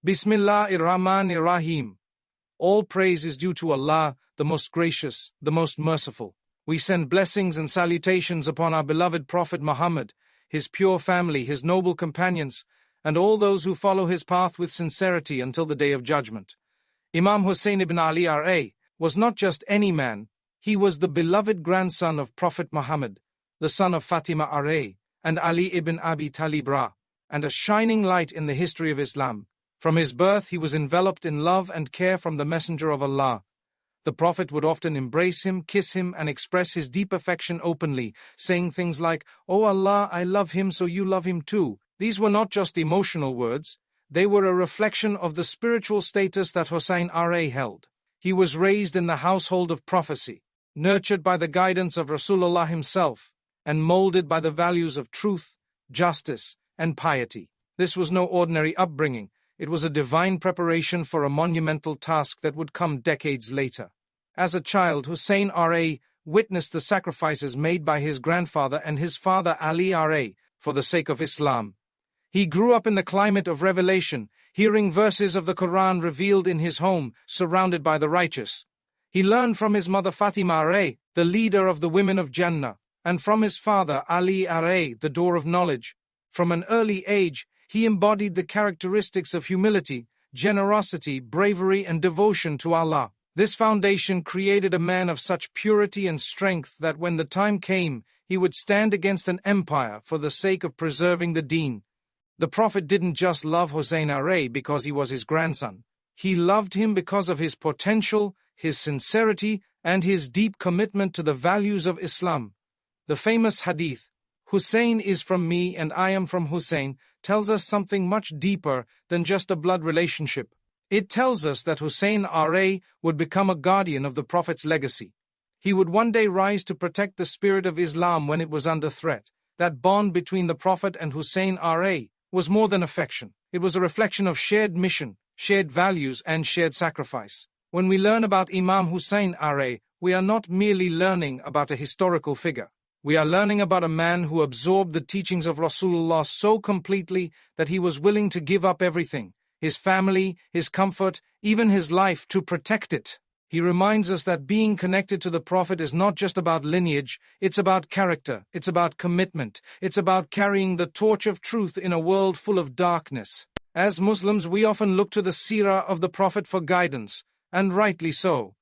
Bismillahir-Rahmanir-Rahim. All praise is due to Allah, the most gracious, the most merciful. We send blessings and salutations upon our beloved Prophet Muhammad, his pure family, his noble companions, and all those who follow his path with sincerity until the day of judgment. Imam Hussain ibn Ali R.A. was not just any man, he was the beloved grandson of Prophet Muhammad, the son of Fatima R.A. and Ali ibn Abi Talib R.A., and a shining light in the history of Islam. From his birth he was enveloped in love and care from the Messenger of Allah. The Prophet would often embrace him, kiss him, and express his deep affection openly, saying things like, "O Allah, I love him, so you love him too." These were not just emotional words, they were a reflection of the spiritual status that Hussain R.A. held. He was raised in the household of prophecy, nurtured by the guidance of Rasulullah himself, and molded by the values of truth, justice, and piety. This was no ordinary upbringing. It was a divine preparation for a monumental task that would come decades later. As a child, Hussain R.A. witnessed the sacrifices made by his grandfather and his father Ali R.A. for the sake of Islam. He grew up in the climate of revelation, hearing verses of the Quran revealed in his home, surrounded by the righteous. He learned from his mother Fatima R.A., the leader of the women of Jannah, and from his father Ali R.A., the door of knowledge. From an early age, he embodied the characteristics of humility, generosity, bravery, and devotion to Allah. This foundation created a man of such purity and strength that when the time came, he would stand against an empire for the sake of preserving the deen. The Prophet didn't just love Hussain R.A. because he was his grandson. He loved him because of his potential, his sincerity, and his deep commitment to the values of Islam. The famous hadith, "Hussain is from me and I am from Hussain," tells us something much deeper than just a blood relationship. It tells us that Hussain R.A. would become a guardian of the Prophet's legacy. He would one day rise to protect the spirit of Islam when it was under threat. That bond between the Prophet and Hussain R.A. was more than affection. It was a reflection of shared mission, shared values, and shared sacrifice. When we learn about Imam Hussain R.A., we are not merely learning about a historical figure. We are learning about a man who absorbed the teachings of Rasulullah so completely that he was willing to give up everything, his family, his comfort, even his life, to protect it. He reminds us that being connected to the Prophet is not just about lineage, it's about character, it's about commitment, it's about carrying the torch of truth in a world full of darkness. As Muslims, we often look to the seerah of the Prophet for guidance, and rightly so.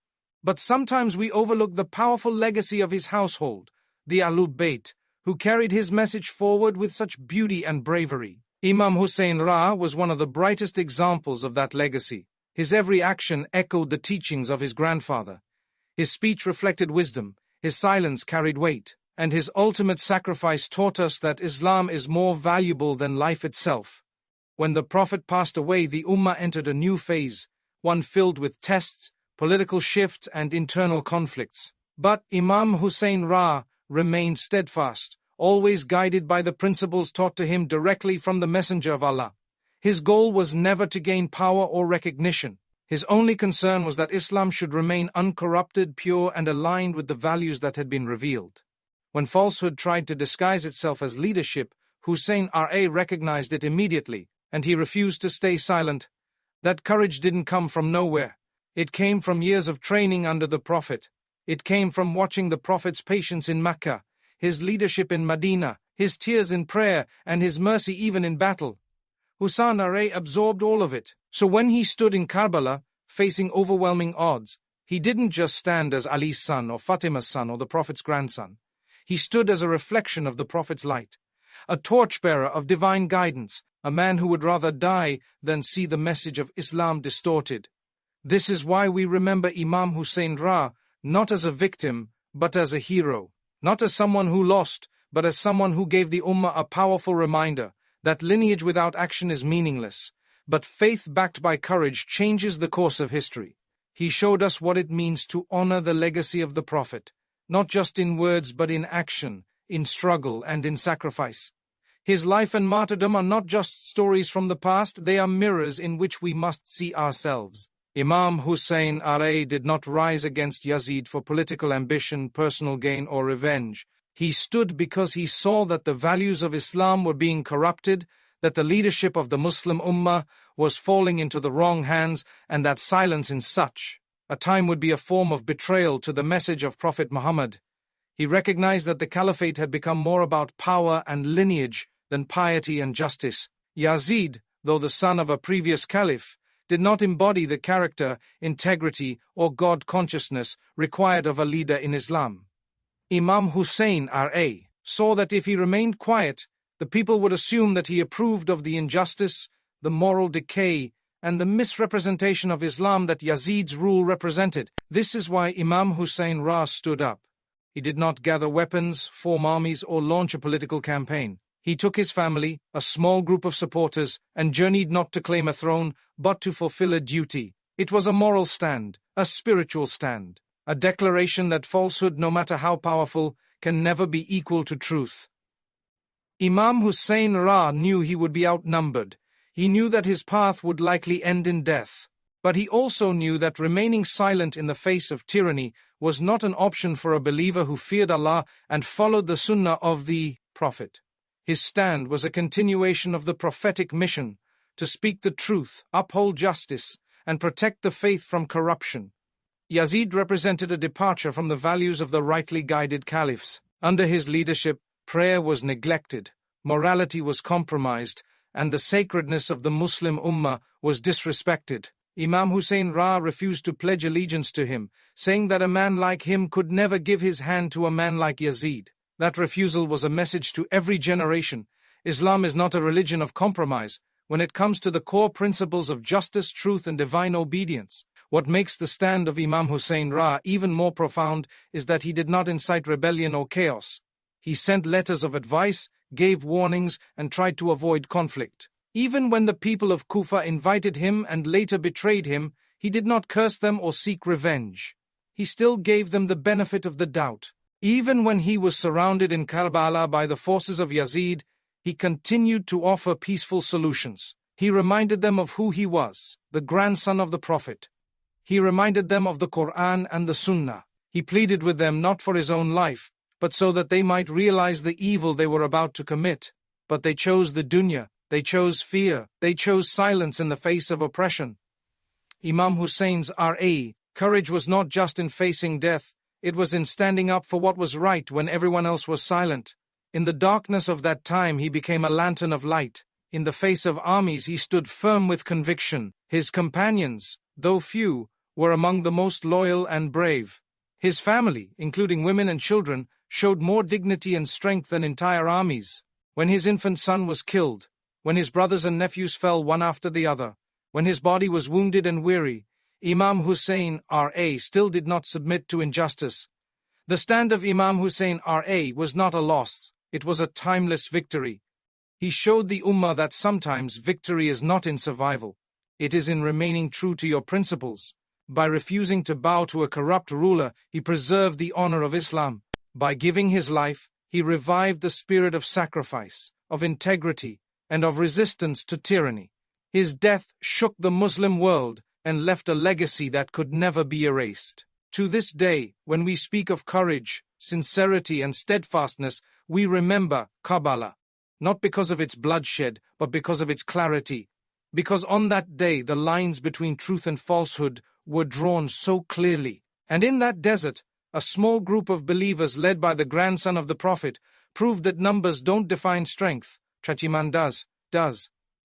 But sometimes we overlook the powerful legacy of his household, the Ahlul Bayt, who carried his message forward with such beauty and bravery. Imam Hussain R.A. was one of the brightest examples of that legacy. His every action echoed the teachings of his grandfather. His speech reflected wisdom, his silence carried weight, and his ultimate sacrifice taught us that Islam is more valuable than life itself. When the Prophet passed away, the Ummah entered a new phase, one filled with tests, political shifts, and internal conflicts. But Imam Hussain R.A. remained steadfast, always guided by the principles taught to him directly from the Messenger of Allah. His goal was never to gain power or recognition. His only concern was that Islam should remain uncorrupted, pure, and aligned with the values that had been revealed. When falsehood tried to disguise itself as leadership, Hussain R.A. recognized it immediately, and he refused to stay silent. That courage didn't come from nowhere. It came from years of training under the Prophet. It came from watching the Prophet's patience in Mecca, his leadership in Medina, his tears in prayer, and his mercy even in battle. Hussain R.A. absorbed all of it. So when he stood in Karbala, facing overwhelming odds, he didn't just stand as Ali's son or Fatima's son or the Prophet's grandson. He stood as a reflection of the Prophet's light, a torchbearer of divine guidance, a man who would rather die than see the message of Islam distorted. This is why we remember Imam Hussain R.A. not as a victim, but as a hero. Not as someone who lost, but as someone who gave the Ummah a powerful reminder that lineage without action is meaningless, but faith backed by courage changes the course of history. He showed us what it means to honor the legacy of the Prophet, not just in words but in action, in struggle, and in sacrifice. His life and martyrdom are not just stories from the past, they are mirrors in which we must see ourselves. Imam Hussain R.A. did not rise against Yazid for political ambition, personal gain, or revenge. He stood because he saw that the values of Islam were being corrupted, that the leadership of the Muslim Ummah was falling into the wrong hands, and that silence in such a time would be a form of betrayal to the message of Prophet Muhammad. He recognized that the caliphate had become more about power and lineage than piety and justice. Yazid, though the son of a previous caliph, did not embody the character, integrity, or God consciousness required of a leader in Islam. Imam Hussain R.A. saw that if he remained quiet, the people would assume that he approved of the injustice, the moral decay, and the misrepresentation of Islam that Yazid's rule represented. This is why Imam Hussain Ra stood up. He did not gather weapons, form armies, or launch a political campaign. He took his family, a small group of supporters, and journeyed not to claim a throne, but to fulfill a duty. It was a moral stand, a spiritual stand, a declaration that falsehood, no matter how powerful, can never be equal to truth. Imam Hussain Ra knew he would be outnumbered. He knew that his path would likely end in death. But he also knew that remaining silent in the face of tyranny was not an option for a believer who feared Allah and followed the sunnah of the Prophet. His stand was a continuation of the prophetic mission to speak the truth, uphold justice, and protect the faith from corruption. Yazid represented a departure from the values of the rightly guided caliphs. Under his leadership, prayer was neglected, morality was compromised, and the sacredness of the Muslim Ummah was disrespected. Imam Hussain Ra refused to pledge allegiance to him, saying that a man like him could never give his hand to a man like Yazid. That refusal was a message to every generation. Islam is not a religion of compromise when it comes to the core principles of justice, truth, and divine obedience. What makes the stand of Imam Hussain Ra even more profound is that he did not incite rebellion or chaos. He sent letters of advice, gave warnings, and tried to avoid conflict. Even when the people of Kufa invited him and later betrayed him, he did not curse them or seek revenge. He still gave them the benefit of the doubt. Even when he was surrounded in Karbala by the forces of Yazid, he continued to offer peaceful solutions. He reminded them of who he was, the grandson of the Prophet. He reminded them of the Quran and the Sunnah. He pleaded with them not for his own life, but so that they might realize the evil they were about to commit. But they chose the dunya, they chose fear, they chose silence in the face of oppression. Imam Hussein's R.A. courage was not just in facing death, it was in standing up for what was right when everyone else was silent. In the darkness of that time he became a lantern of light. In the face of armies he stood firm with conviction. His companions, though few, were among the most loyal and brave. His family, including women and children, showed more dignity and strength than entire armies. When his infant son was killed, when his brothers and nephews fell one after the other, when his body was wounded and weary, Imam Hussain R.A. still did not submit to injustice. The stand of Imam Hussain R.A. was not a loss, it was a timeless victory. He showed the Ummah that sometimes victory is not in survival, it is in remaining true to your principles. By refusing to bow to a corrupt ruler, he preserved the honor of Islam. By giving his life, he revived the spirit of sacrifice, of integrity, and of resistance to tyranny. His death shook the Muslim world and left a legacy that could never be erased. To this day, when we speak of courage, sincerity, and steadfastness, we remember Karbala, not because of its bloodshed, but because of its clarity. Because on that day, the lines between truth and falsehood were drawn so clearly. And in that desert, a small group of believers led by the grandson of the Prophet proved that numbers don't define strength. Iman does.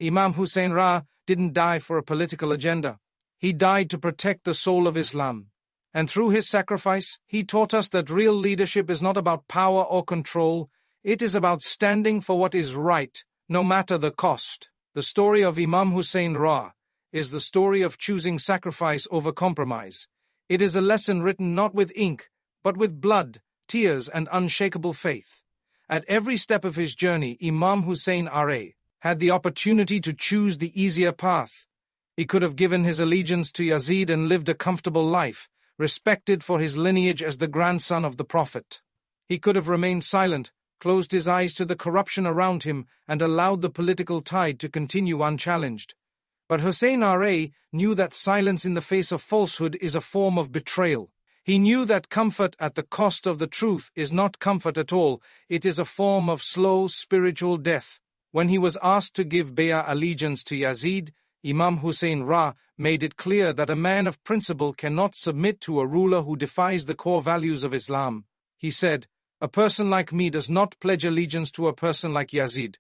Imam Hussain Ra didn't die for a political agenda. He died to protect the soul of Islam. And through his sacrifice, he taught us that real leadership is not about power or control. It is about standing for what is right, no matter the cost. The story of Imam Hussain Ra is the story of choosing sacrifice over compromise. It is a lesson written not with ink, but with blood, tears, and unshakable faith. At every step of his journey, Imam Hussain R.A. had the opportunity to choose the easier path. He could have given his allegiance to Yazid and lived a comfortable life, respected for his lineage as the grandson of the Prophet. He could have remained silent, closed his eyes to the corruption around him, and allowed the political tide to continue unchallenged. But Hussain R.A. knew that silence in the face of falsehood is a form of betrayal. He knew that comfort at the cost of the truth is not comfort at all, it is a form of slow spiritual death. When he was asked to give bay'ah allegiance to Yazid, Imam Hussain Ra made it clear that a man of principle cannot submit to a ruler who defies the core values of Islam. He said, "A person like me does not pledge allegiance to a person like Yazid."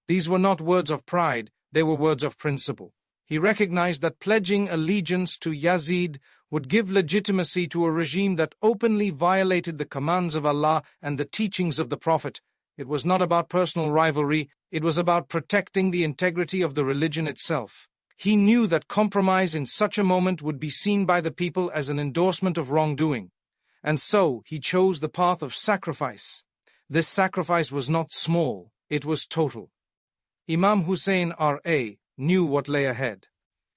These were not words of pride, they were words of principle. He recognized that pledging allegiance to Yazid would give legitimacy to a regime that openly violated the commands of Allah and the teachings of the Prophet. It was not about personal rivalry, it was about protecting the integrity of the religion itself. He knew that compromise in such a moment would be seen by the people as an endorsement of wrongdoing. And so he chose the path of sacrifice. This sacrifice was not small, it was total. Imam Hussain R.A. knew what lay ahead.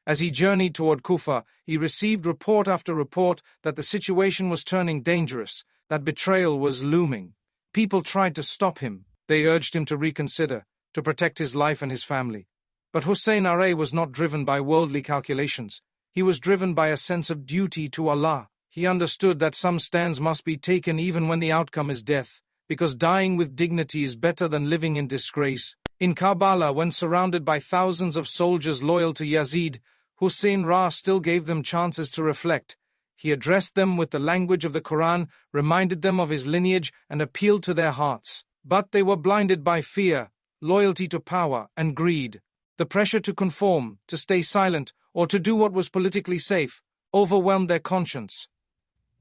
As he journeyed toward Kufa, he received report after report that the situation was turning dangerous, that betrayal was looming. People tried to stop him. They urged him to reconsider, to protect his life and his family. But Hussain R.A. was not driven by worldly calculations. He was driven by a sense of duty to Allah. He understood that some stands must be taken even when the outcome is death, because dying with dignity is better than living in disgrace. In Karbala, when surrounded by thousands of soldiers loyal to Yazid, Hussain Ra still gave them chances to reflect. He addressed them with the language of the Quran, reminded them of his lineage, and appealed to their hearts. But they were blinded by fear, loyalty to power, and greed. The pressure to conform, to stay silent, or to do what was politically safe, overwhelmed their conscience.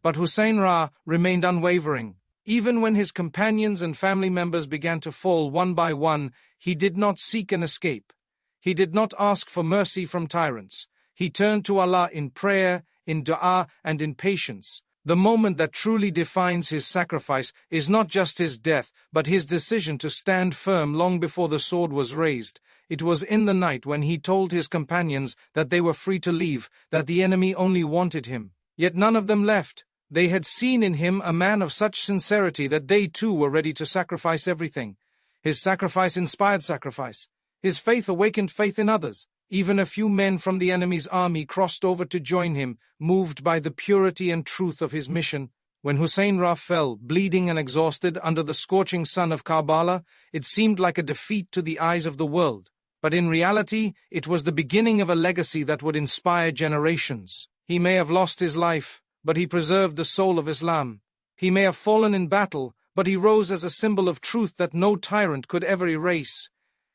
But Hussain Ra remained unwavering. Even when his companions and family members began to fall one by one, he did not seek an escape. He did not ask for mercy from tyrants. He turned to Allah in prayer, in dua, and in patience. The moment that truly defines his sacrifice is not just his death, but his decision to stand firm long before the sword was raised. It was in the night when he told his companions that they were free to leave, that the enemy only wanted him. Yet none of them left. They had seen in him a man of such sincerity that they too were ready to sacrifice everything. His sacrifice inspired sacrifice. His faith awakened faith in others. Even a few men from the enemy's army crossed over to join him, moved by the purity and truth of his mission. When Hussain Ra fell, bleeding and exhausted, under the scorching sun of Karbala, it seemed like a defeat to the eyes of the world. But in reality, it was the beginning of a legacy that would inspire generations. He may have lost his life, but he preserved the soul of Islam. He may have fallen in battle, but he rose as a symbol of truth that no tyrant could ever erase.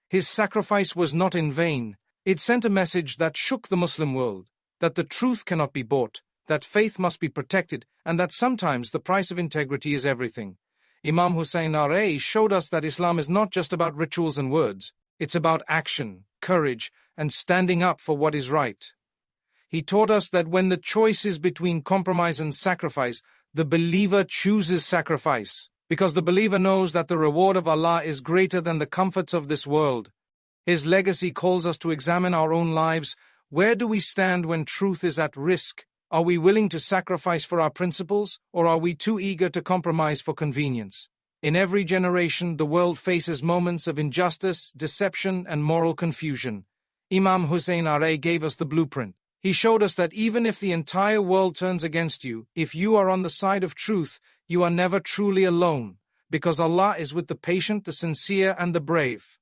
His sacrifice was not in vain. It sent a message that shook the Muslim world, that the truth cannot be bought, that faith must be protected, and that sometimes the price of integrity is everything. Imam Hussain R.A. showed us that Islam is not just about rituals and words. It's about action, courage, and standing up for what is right. He taught us that when the choice is between compromise and sacrifice, the believer chooses sacrifice, because the believer knows that the reward of Allah is greater than the comforts of this world. His legacy calls us to examine our own lives. Where do we stand when truth is at risk? Are we willing to sacrifice for our principles, or are we too eager to compromise for convenience? In every generation, the world faces moments of injustice, deception, and moral confusion. Imam Hussain R.A. gave us the blueprint. He showed us that even if the entire world turns against you, if you are on the side of truth, you are never truly alone, because Allah is with the patient, the sincere, and the brave.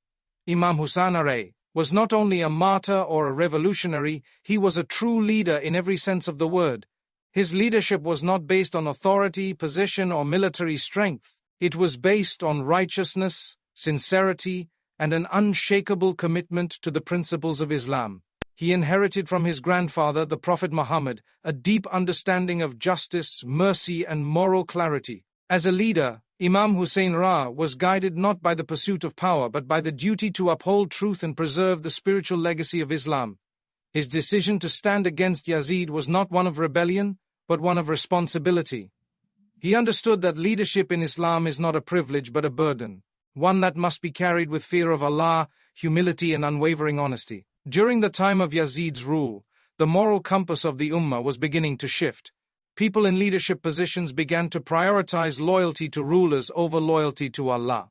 Imam Hussain R.A. was not only a martyr or a revolutionary, he was a true leader in every sense of the word. His leadership was not based on authority, position, or military strength. It was based on righteousness, sincerity, and an unshakable commitment to the principles of Islam. He inherited from his grandfather, the Prophet Muhammad, a deep understanding of justice, mercy, and moral clarity. As a leader, Imam Hussain Ra was guided not by the pursuit of power, but by the duty to uphold truth and preserve the spiritual legacy of Islam. His decision to stand against Yazid was not one of rebellion, but one of responsibility. He understood that leadership in Islam is not a privilege but a burden, one that must be carried with fear of Allah, humility, and unwavering honesty. During the time of Yazid's rule, the moral compass of the Ummah was beginning to shift. People in leadership positions began to prioritize loyalty to rulers over loyalty to Allah.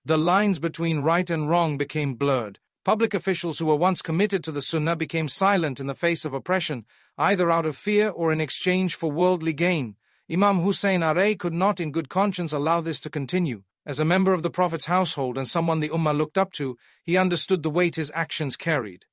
The lines between right and wrong became blurred. Public officials who were once committed to the Sunnah became silent in the face of oppression, either out of fear or in exchange for worldly gain. Imam Hussain R.A. could not in good conscience allow this to continue. As a member of the Prophet's household and someone the Ummah looked up to, he understood the weight his actions carried.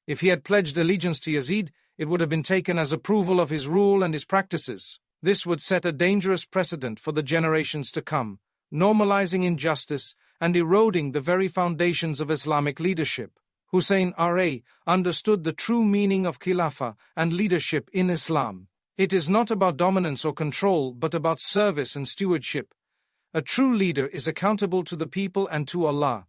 If he had pledged allegiance to Yazid, it would have been taken as approval of his rule and his practices. This would set a dangerous precedent for the generations to come, normalizing injustice and eroding the very foundations of Islamic leadership. Hussain R.A. understood the true meaning of Khilafah and leadership in Islam. It is not about dominance or control, but about service and stewardship. A true leader is accountable to the people and to Allah.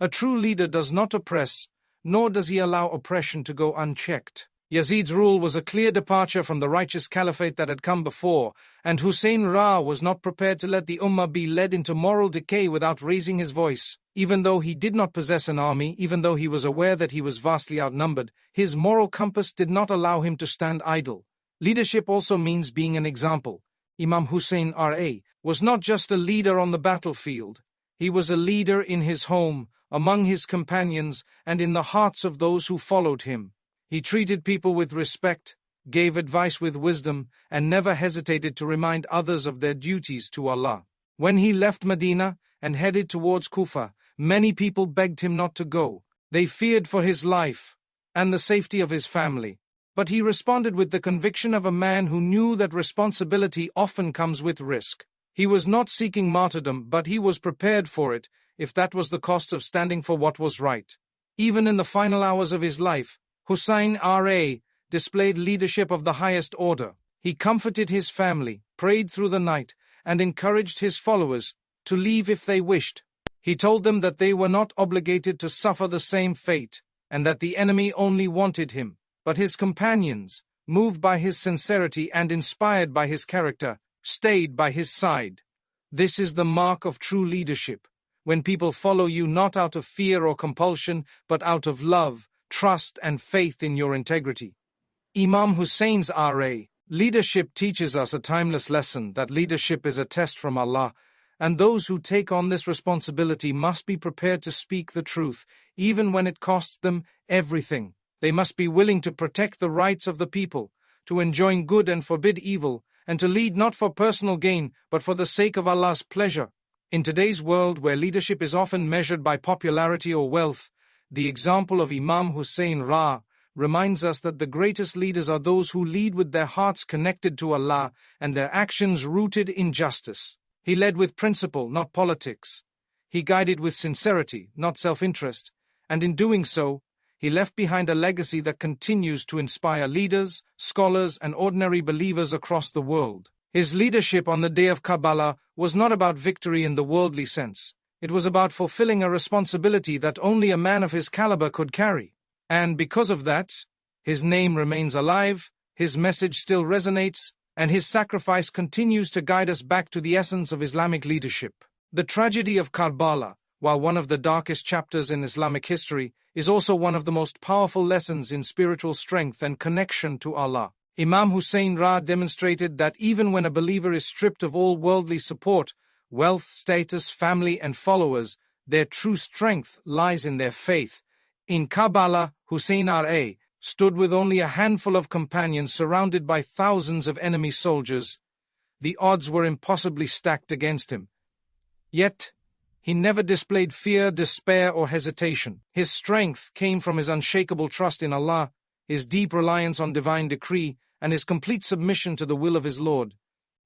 A true leader does not oppress, nor does he allow oppression to go unchecked. Yazid's rule was a clear departure from the righteous caliphate that had come before, and Hussain Ra was not prepared to let the Ummah be led into moral decay without raising his voice. Even though he did not possess an army, even though he was aware that he was vastly outnumbered, his moral compass did not allow him to stand idle. Leadership also means being an example. Imam Hussain R.A. was not just a leader on the battlefield. He was a leader in his home, among his companions, and in the hearts of those who followed him. He treated people with respect, gave advice with wisdom, and never hesitated to remind others of their duties to Allah. When he left Medina and headed towards Kufa, many people begged him not to go. They feared for his life and the safety of his family. But he responded with the conviction of a man who knew that responsibility often comes with risk. He was not seeking martyrdom, but he was prepared for it, if that was the cost of standing for what was right. Even in the final hours of his life, Hussain R.A. displayed leadership of the highest order. He comforted his family, prayed through the night, and encouraged his followers to leave if they wished. He told them that they were not obligated to suffer the same fate, and that the enemy only wanted him. But his companions, moved by his sincerity and inspired by his character, stayed by his side. This is the mark of true leadership, when people follow you not out of fear or compulsion, but out of love, trust, and faith in your integrity. Imam Hussein's R.A. leadership teaches us a timeless lesson that leadership is a test from Allah, and those who take on this responsibility must be prepared to speak the truth, even when it costs them everything. They must be willing to protect the rights of the people, to enjoin good and forbid evil, and to lead not for personal gain, but for the sake of Allah's pleasure. In today's world, where leadership is often measured by popularity or wealth, the example of Imam Hussain Ra reminds us that the greatest leaders are those who lead with their hearts connected to Allah and their actions rooted in justice. He led with principle, not politics. He guided with sincerity, not self-interest, and in doing so, he left behind a legacy that continues to inspire leaders, scholars, and ordinary believers across the world. His leadership on the day of Karbala was not about victory in the worldly sense. It was about fulfilling a responsibility that only a man of his caliber could carry. And because of that, his name remains alive, his message still resonates, and his sacrifice continues to guide us back to the essence of Islamic leadership. The tragedy of Karbala, while one of the darkest chapters in Islamic history, is also one of the most powerful lessons in spiritual strength and connection to Allah. Imam Hussain Ra demonstrated that even when a believer is stripped of all worldly support, wealth, status, family, and followers, their true strength lies in their faith. In Karbala, Hussain R.A. stood with only a handful of companions surrounded by thousands of enemy soldiers. The odds were impossibly stacked against him. Yet, he never displayed fear, despair, or hesitation. His strength came from his unshakable trust in Allah, his deep reliance on divine decree, and his complete submission to the will of his Lord.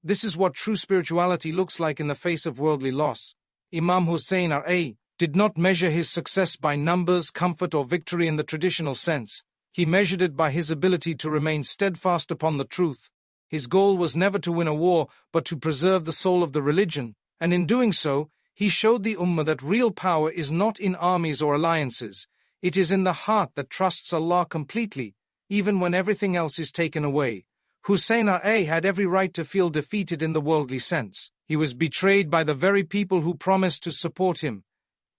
This is what true spirituality looks like in the face of worldly loss. Imam Hussain R.A. did not measure his success by numbers, comfort, or victory in the traditional sense. He measured it by his ability to remain steadfast upon the truth. His goal was never to win a war, but to preserve the soul of the religion, and in doing so, he showed the Ummah that real power is not in armies or alliances. It is in the heart that trusts Allah completely, even when everything else is taken away. Hussain R.A. had every right to feel defeated in the worldly sense. He was betrayed by the very people who promised to support him.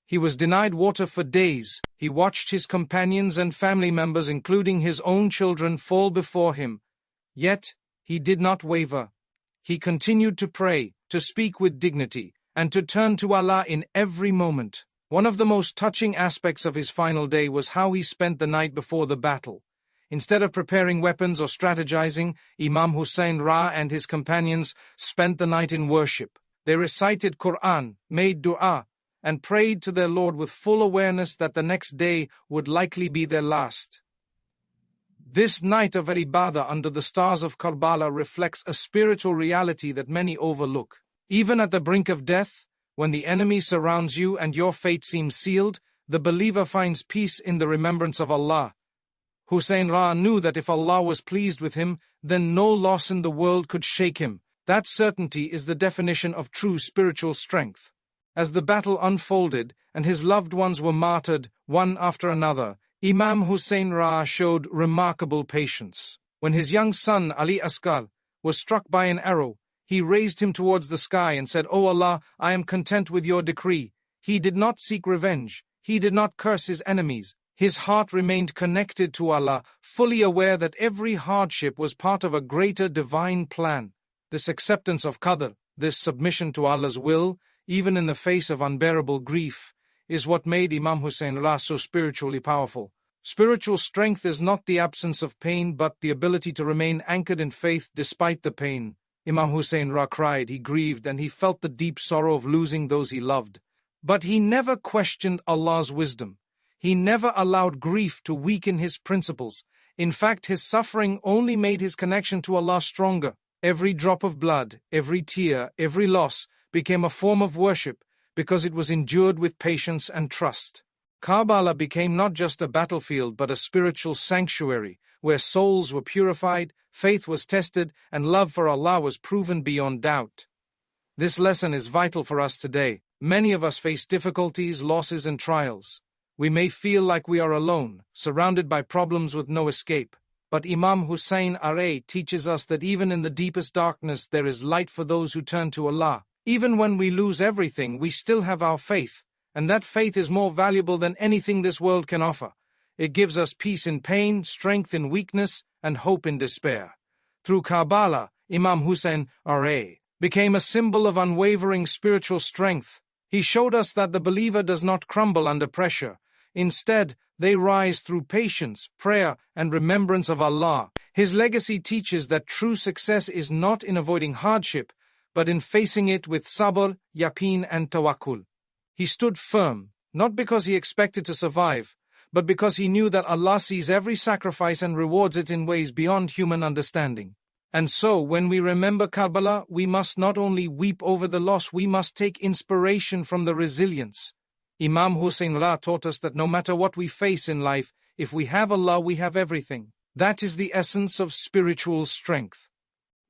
He was denied water for days. He watched his companions and family members, including his own children, fall before him. Yet, he did not waver. He continued to pray, to speak with dignity, and to turn to Allah in every moment. One of the most touching aspects of his final day was how he spent the night before the battle. Instead of preparing weapons or strategizing, Imam Hussain Ra and his companions spent the night in worship. They recited Quran, made dua, and prayed to their Lord with full awareness that the next day would likely be their last. This night of ibadah under the stars of Karbala reflects a spiritual reality that many overlook. Even at the brink of death, when the enemy surrounds you and your fate seems sealed, the believer finds peace in the remembrance of Allah. Hussain Ra knew that if Allah was pleased with him, then no loss in the world could shake him. That certainty is the definition of true spiritual strength. As the battle unfolded and his loved ones were martyred, one after another, Imam Hussain Ra showed remarkable patience. When his young son Ali Asghar was struck by an arrow, he raised him towards the sky and said, "O Allah, I am content with your decree." He did not seek revenge. He did not curse his enemies. His heart remained connected to Allah, fully aware that every hardship was part of a greater divine plan. This acceptance of qadr, this submission to Allah's will, even in the face of unbearable grief, is what made Imam Hussain Ra so spiritually powerful. Spiritual strength is not the absence of pain, but the ability to remain anchored in faith despite the pain. Imam Hussain Ra cried, he grieved, and he felt the deep sorrow of losing those he loved. But he never questioned Allah's wisdom. He never allowed grief to weaken his principles. In fact, his suffering only made his connection to Allah stronger. Every drop of blood, every tear, every loss became a form of worship because it was endured with patience and trust. Karbala became not just a battlefield but a spiritual sanctuary where souls were purified, faith was tested, and love for Allah was proven beyond doubt. This lesson is vital for us today. Many of us face difficulties, losses, and trials. We may feel like we are alone, surrounded by problems with no escape. But Imam Hussain Ra teaches us that even in the deepest darkness there is light for those who turn to Allah. Even when we lose everything, we still have our faith, and that faith is more valuable than anything this world can offer. It gives us peace in pain, strength in weakness, and hope in despair. Through Karbala, Imam Hussain Ra became a symbol of unwavering spiritual strength. He showed us that the believer does not crumble under pressure. Instead, they rise through patience, prayer, and remembrance of Allah. His legacy teaches that true success is not in avoiding hardship, but in facing it with sabr, yaqeen, and tawakkul. He stood firm, not because he expected to survive, but because he knew that Allah sees every sacrifice and rewards it in ways beyond human understanding. And so, when we remember Karbala, we must not only weep over the loss, we must take inspiration from the resilience. Imam Hussain Ra taught us that no matter what we face in life, if we have Allah, we have everything. That is the essence of spiritual strength.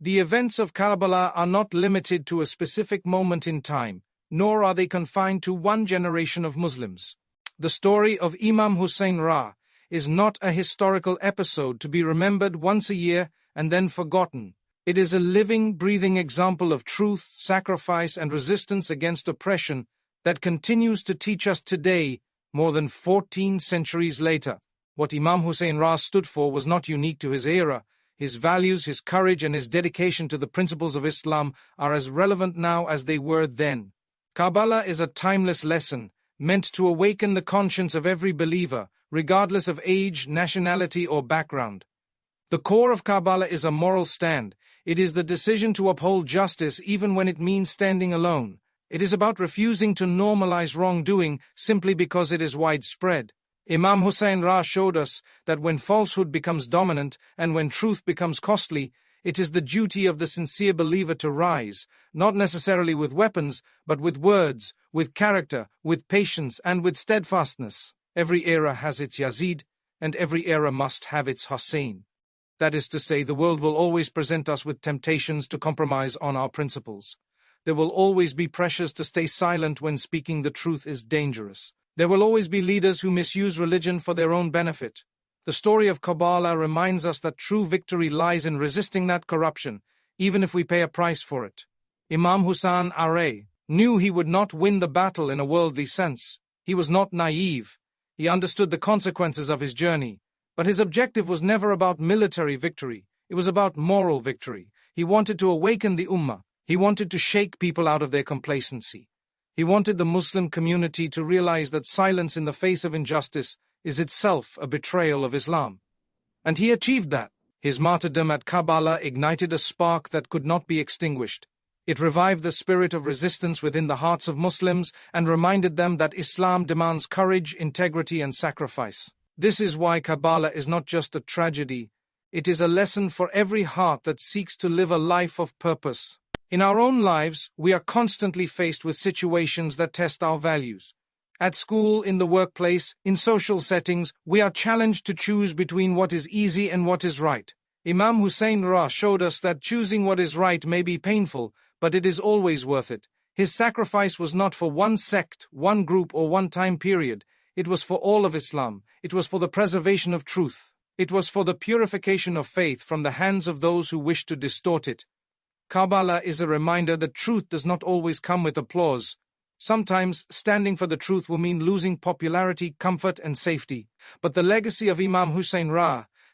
The events of Karbala are not limited to a specific moment in time, nor are they confined to one generation of Muslims. The story of Imam Hussain Ra is not a historical episode to be remembered once a year and then forgotten. It is a living, breathing example of truth, sacrifice, and resistance against oppression that continues to teach us today, more than 14 centuries later. What Imam Hussain Ra stood for was not unique to his era. His values, his courage, and his dedication to the principles of Islam are as relevant now as they were then. Karbala is a timeless lesson, meant to awaken the conscience of every believer, regardless of age, nationality, or background. The core of Karbala is a moral stand. It is the decision to uphold justice even when it means standing alone. It is about refusing to normalize wrongdoing simply because it is widespread. Imam Hussain Ra showed us that when falsehood becomes dominant and when truth becomes costly, it is the duty of the sincere believer to rise, not necessarily with weapons, but with words, with character, with patience, and with steadfastness. Every era has its Yazid, and every era must have its Hussein. That is to say, the world will always present us with temptations to compromise on our principles. There will always be pressures to stay silent when speaking the truth is dangerous. There will always be leaders who misuse religion for their own benefit. The story of Karbala reminds us that true victory lies in resisting that corruption, even if we pay a price for it. Imam Hussain Ra knew he would not win the battle in a worldly sense. He was not naive. He understood the consequences of his journey. But his objective was never about military victory. It was about moral victory. He wanted to awaken the Ummah. He wanted to shake people out of their complacency. He wanted the Muslim community to realize that silence in the face of injustice is itself a betrayal of Islam. And he achieved that. His martyrdom at Karbala ignited a spark that could not be extinguished. It revived the spirit of resistance within the hearts of Muslims and reminded them that Islam demands courage, integrity, and sacrifice. This is why Karbala is not just a tragedy, it is a lesson for every heart that seeks to live a life of purpose. In our own lives, we are constantly faced with situations that test our values. At school, in the workplace, in social settings, we are challenged to choose between what is easy and what is right. Imam Hussain showed us that choosing what is right may be painful, but it is always worth it. His sacrifice was not for one sect, one group, or one time period. It was for all of Islam. It was for the preservation of truth. It was for the purification of faith from the hands of those who wish to distort it. Karbala is a reminder that truth does not always come with applause. Sometimes, standing for the truth will mean losing popularity, comfort, and safety. But the legacy of Imam Hussain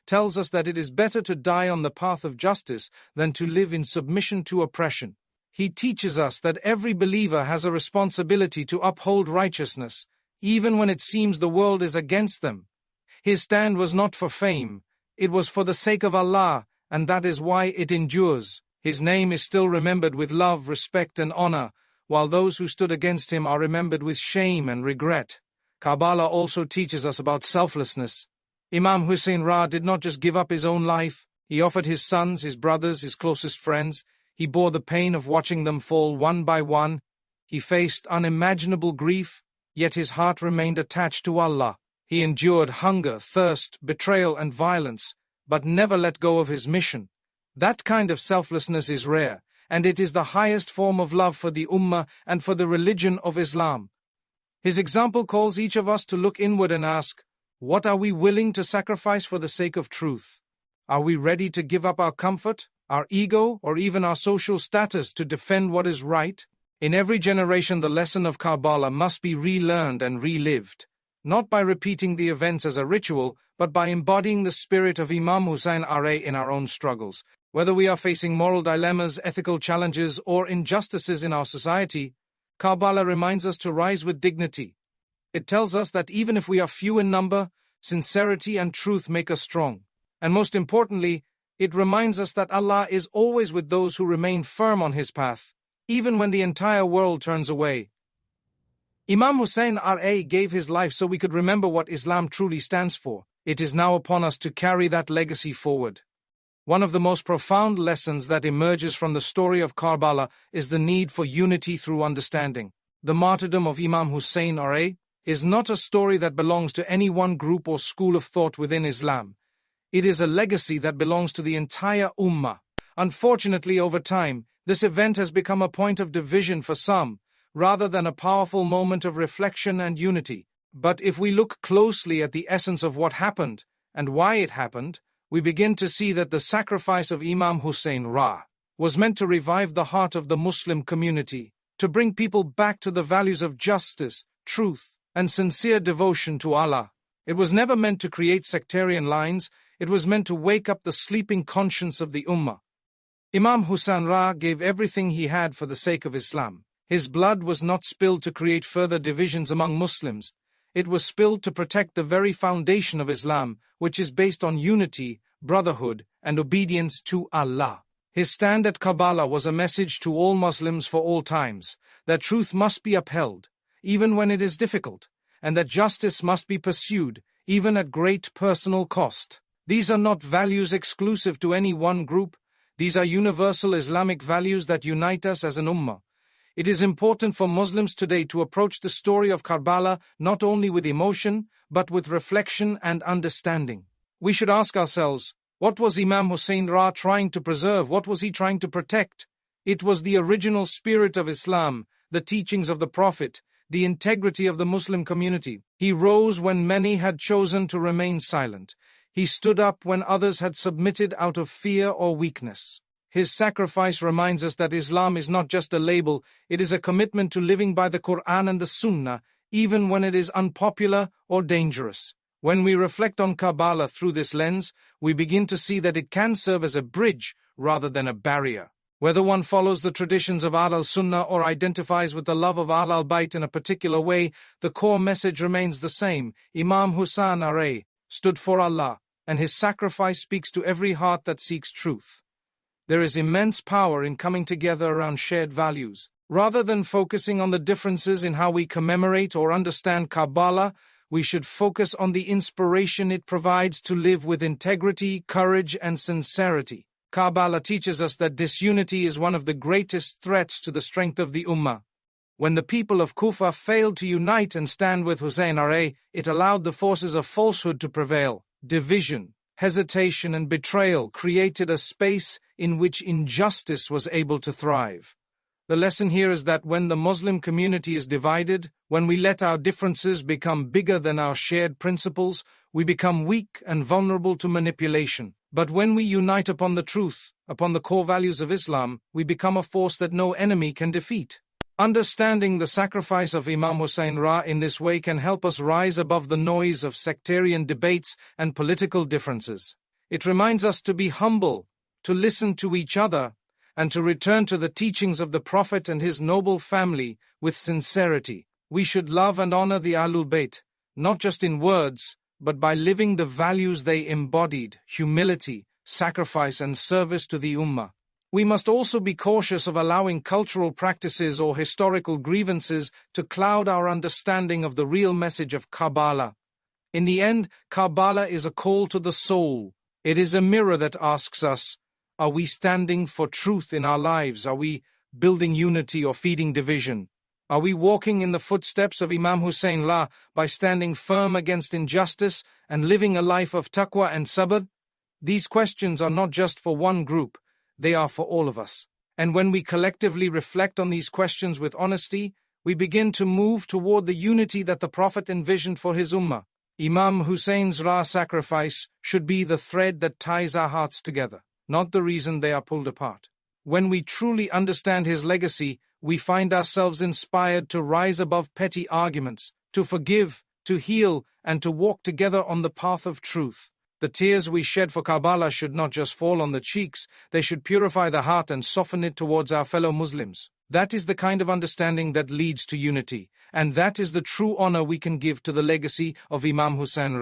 tells us that it is better to die on the path of justice than to live in submission to oppression. He teaches us that every believer has a responsibility to uphold righteousness, even when it seems the world is against them. His stand was not for fame, it was for the sake of Allah, and that is why it endures. His name is still remembered with love, respect, and honor, while those who stood against him are remembered with shame and regret. Karbala also teaches us about selflessness. Imam Hussain did not just give up his own life, he offered his sons, his brothers, his closest friends. He bore the pain of watching them fall one by one. He faced unimaginable grief, yet his heart remained attached to Allah. He endured hunger, thirst, betrayal, and violence, but never let go of his mission. That kind of selflessness is rare, and it is the highest form of love for the Ummah and for the religion of Islam. His example calls each of us to look inward and ask, what are we willing to sacrifice for the sake of truth? Are we ready to give up our comfort, our ego, or even our social status to defend what is right? In every generation, the lesson of Karbala must be relearned and relived, not by repeating the events as a ritual, but by embodying the spirit of Imam Hussain in our own struggles. Whether we are facing moral dilemmas, ethical challenges, or injustices in our society, Karbala reminds us to rise with dignity. It tells us that even if we are few in number, sincerity and truth make us strong. And most importantly, it reminds us that Allah is always with those who remain firm on His path, even when the entire world turns away. Imam Hussain gave his life so we could remember what Islam truly stands for. It is now upon us to carry that legacy forward. One of the most profound lessons that emerges from the story of Karbala is the need for unity through understanding. The martyrdom of Imam Hussain is not a story that belongs to any one group or school of thought within Islam. It is a legacy that belongs to the entire Ummah. Unfortunately, over time, this event has become a point of division for some, rather than a powerful moment of reflection and unity. But if we look closely at the essence of what happened, and why it happened, we begin to see that the sacrifice of Imam Hussain was meant to revive the heart of the Muslim community, to bring people back to the values of justice, truth, and sincere devotion to Allah. It was never meant to create sectarian lines, it was meant to wake up the sleeping conscience of the Ummah. Imam Hussain gave everything he had for the sake of Islam. His blood was not spilled to create further divisions among Muslims. It was spilled to protect the very foundation of Islam, which is based on unity, brotherhood, and obedience to Allah. His stand at Karbala was a message to all Muslims for all times, that truth must be upheld, even when it is difficult, and that justice must be pursued, even at great personal cost. These are not values exclusive to any one group. These are universal Islamic values that unite us as an ummah. It is important for Muslims today to approach the story of Karbala not only with emotion, but with reflection and understanding. We should ask ourselves, what was Imam Hussain trying to preserve? What was he trying to protect? It was the original spirit of Islam, the teachings of the Prophet, the integrity of the Muslim community. He rose when many had chosen to remain silent. He stood up when others had submitted out of fear or weakness. His sacrifice reminds us that Islam is not just a label, it is a commitment to living by the Quran and the Sunnah, even when it is unpopular or dangerous. When we reflect on Karbala through this lens, we begin to see that it can serve as a bridge rather than a barrier. Whether one follows the traditions of Ahl al-Sunnah or identifies with the love of Ahl al-Bayt in a particular way, the core message remains the same. Imam Hussain stood for Allah, and his sacrifice speaks to every heart that seeks truth. There is immense power in coming together around shared values. Rather than focusing on the differences in how we commemorate or understand Karbala, we should focus on the inspiration it provides to live with integrity, courage, and sincerity. Karbala teaches us that disunity is one of the greatest threats to the strength of the Ummah. When the people of Kufa failed to unite and stand with Hussein, it allowed the forces of falsehood to prevail. Division, hesitation, and betrayal created a space in which injustice was able to thrive. The lesson here is that when the Muslim community is divided, when we let our differences become bigger than our shared principles, we become weak and vulnerable to manipulation. But when we unite upon the truth, upon the core values of Islam, we become a force that no enemy can defeat. Understanding the sacrifice of Imam Hussain in this way can help us rise above the noise of sectarian debates and political differences. It reminds us to be humble, to listen to each other, and to return to the teachings of the Prophet and his noble family with sincerity. We should love and honor the Ahlul Bayt, not just in words, but by living the values they embodied: humility, sacrifice, and service to the Ummah. We must also be cautious of allowing cultural practices or historical grievances to cloud our understanding of the real message of Karbala. In the end, Karbala is a call to the soul. It is a mirror that asks us, are we standing for truth in our lives? Are we building unity or feeding division? Are we walking in the footsteps of Imam Hussain by standing firm against injustice and living a life of taqwa and sabr? These questions are not just for one group, they are for all of us. And when we collectively reflect on these questions with honesty, we begin to move toward the unity that the Prophet envisioned for his Ummah. Imam Hussein's sacrifice should be the thread that ties our hearts together, not the reason they are pulled apart. When we truly understand his legacy, we find ourselves inspired to rise above petty arguments, to forgive, to heal, and to walk together on the path of truth. The tears we shed for Karbala should not just fall on the cheeks, they should purify the heart and soften it towards our fellow Muslims. That is the kind of understanding that leads to unity, and that is the true honor we can give to the legacy of Imam Hussain.